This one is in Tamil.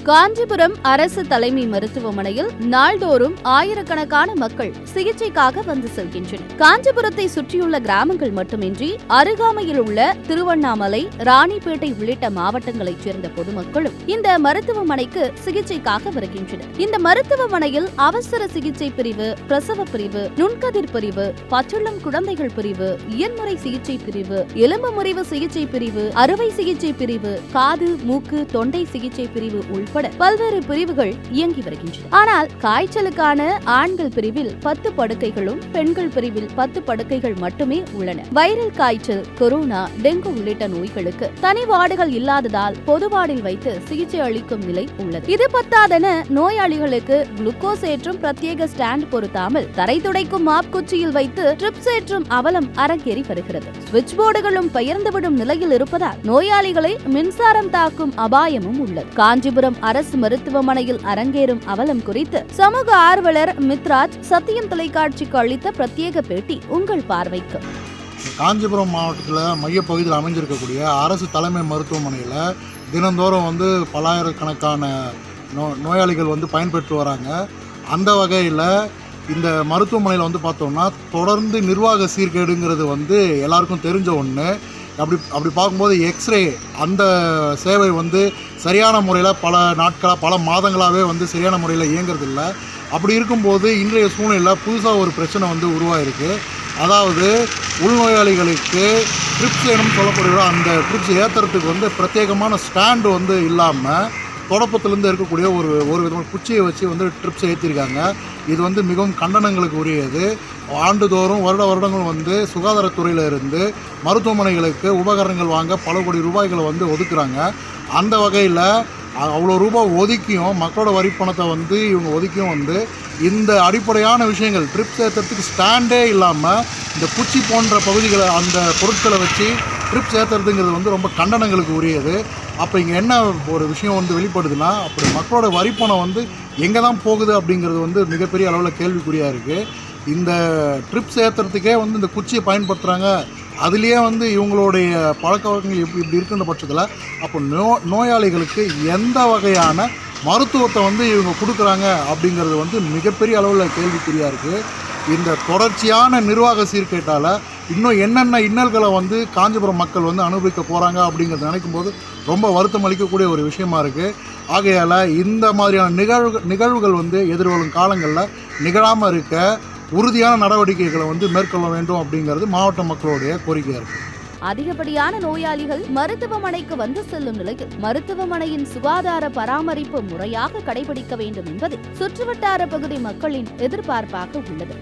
காஞ்சிபுரம் அரசு தலைமை மருத்துவமனையில் நாள்தோறும் ஆயிரக்கணக்கான மக்கள் சிகிச்சைக்காக வந்து செல்கின்றனர். காஞ்சிபுரத்தை சுற்றியுள்ள கிராமங்கள் மட்டுமின்றி அருகாமையில் உள்ள திருவண்ணாமலை, ராணிப்பேட்டை உள்ளிட்ட மாவட்டங்களைச் சேர்ந்த பொதுமக்களும் இந்த மருத்துவமனைக்கு சிகிச்சைக்காக வருகின்றனர். இந்த மருத்துவமனையில் அவசர சிகிச்சை பிரிவு, பிரசவ பிரிவு, நுண்கதிர் பிரிவு, பச்சிளம் குழந்தைகள் பிரிவு, இயன்முறை சிகிச்சை பிரிவு, எலும்பு முறிவு சிகிச்சை பிரிவு, அறுவை சிகிச்சை பிரிவு, காது, மூக்கு, தொண்டை சிகிச்சை பிரிவு உள்பட பல்வேறு பிரிவுகள் இயங்கி வருகின்றன. ஆனால் காய்ச்சலுக்கான ஆண்கள் பிரிவில் 10 படுக்கைகளும், பெண்கள் பிரிவில் 10 படுக்கைகள் மட்டுமே உள்ளன. வைரல் காய்ச்சல், கொரோனா, டெங்கு உள்ளிட்ட நோய்களுக்கு தனி வார்டுகள் இல்லாததால் பொது வார்டில் வைத்து சிகிச்சை அளிக்கும் நிலை உள்ளது. இது பத்தாதென நோயாளிகளுக்கு குளுக்கோஸ் ஏற்றும் பிரத்யேக ஸ்டாண்ட் பொருத்தாமல் தரை துடைக்கும் மாப் குச்சியில் வைத்து ட்ரிப்ஸ் ஏற்றும் அவலம் அரங்கேறி வருகிறது. சுவிட்ச் போர்டுகளும் பெயர்ந்துவிடும் நிலையில் இருப்பதால் நோயாளிகளை மின்சாரம் தாக்கும் அபாயமும் உள்ளது. காஞ்சிபுரம் அரசு மருத்துவமனையில் அரங்கேறும் அவலம் குறித்து சமூக ஆர்வலர் மித்ராஜ் சத்தியம் தொலைக்காட்சிக்கு அளித்த பிரத்யேக பேட்டி உங்கள் பார்வைக்கு. காஞ்சிபுரம் மாவட்டத்தில் மையப்பகுதியில் அமைஞ்சிருக்கக்கூடிய அரசு தலைமை மருத்துவமனையில் தினந்தோறும் பல்லாயிரக்கணக்கான நோயாளிகள் பயன்பெற்று வராங்க. அந்த வகையில் இந்த மருத்துவமனையில் பார்த்தோம்னா தொடர்ந்து நிர்வாக சீர்கேடுங்கிறது எல்லாருக்கும் தெரிஞ்ச ஒன்று. அப்படி பார்க்கும்போது எக்ஸ்ரே அந்த சேவை சரியான முறையில் பல நாட்களாக, பல மாதங்களாகவே சரியான முறையில் இயங்குறதில்ல. அப்படி இருக்கும்போது இன்றைய சூழ்நிலையில் புதுசாக ஒரு பிரச்சனை உருவாயிருக்கு. அதாவது உள்நோயாளிகளுக்கு ட்ரிப்ஸ் வேணும்னு சொல்லப்படுகிற அந்த ட்ரிப்ஸ் ஏற்றுறதுக்கு பிரத்யேகமான ஸ்டாண்டு இல்லாமல் தொடப்பத்திலேருந்து இருக்கக்கூடிய ஒரு விதமான குச்சியை வச்சு ட்ரிப்ஸ் ஏற்றிருக்காங்க. இது மிகவும் கண்டனங்களுக்கு உரியது. ஆண்டுதோறும் வருடங்கள் சுகாதாரத்துறையில் இருந்து மருத்துவமனைகளுக்கு உபகரணங்கள் வாங்க பல கோடி ரூபாய்களை ஒதுக்குறாங்க. அந்த வகையில் அவ்வளோ ரூபாய் ஒதுக்கியும் மக்களோட வரிப்பணத்தை இவங்க ஒதுக்கியும் இந்த அடிப்படையான விஷயங்கள் ட்ரிப்ஸ் ஏற்றுறதுக்கு ஸ்டாண்டே இல்லாமல் இந்த குச்சி போன்ற பகுதிகளை, அந்த பொருட்களை வச்சு ட்ரிப்ஸ் ஏற்றுறதுங்கிறது ரொம்ப கண்டனங்களுக்கு உரியது. அப்போ இங்கே என்ன ஒரு விஷயம் வெளிப்படுதுன்னா, அப்படி மக்களோட வரிப்பணம் எங்கே தான் போகுது அப்படிங்கிறது மிகப்பெரிய அளவில் கேள்விக்குறியாக இருக்குது. இந்த ட்ரிப்ஸ் ஏற்றுறதுக்கே இந்த குச்சியை பயன்படுத்துகிறாங்க. அதுலேயே இவங்களுடைய பழக்க வழக்கங்கள் இப்படி இருக்கின்ற பட்சத்தில் அப்போ நோயாளிகளுக்கு எந்த வகையான மருத்துவத்தை இவங்க கொடுக்குறாங்க அப்படிங்கிறது மிகப்பெரிய அளவில் கேள்விக்குறியாக இருக்குது. இந்த தொடர்ச்சியான நிர்வாக சீர்கேட்டால் இன்னும் என்னென்ன இன்னல்களை காஞ்சிபுரம் மக்கள் அனுபவிக்க போகிறாங்க அப்படிங்கிறத நினைக்கும்போது ரொம்ப வருத்தம் அளிக்கக்கூடிய ஒரு விஷயமா இருக்குது. ஆகையால் இந்த மாதிரியான நிகழ்வுகள் எதிர்வரும் காலங்களில் நிகழாமல் இருக்க உறுதியான நடவடிக்கைகளை மேற்கொள்ள வேண்டும் அப்படிங்கிறது மாவட்ட மக்களுடைய கோரிக்கையாக இருக்குது. அதிகப்படியான நோயாளிகள் மருத்துவமனைக்கு வந்து செல்லும் நிலையில் மருத்துவமனையின் சுகாதார பராமரிப்பு முறையாக கடைபிடிக்க வேண்டும் என்பது சுற்றுவட்டார பகுதி மக்களின் எதிர்பார்ப்பாக உள்ளது.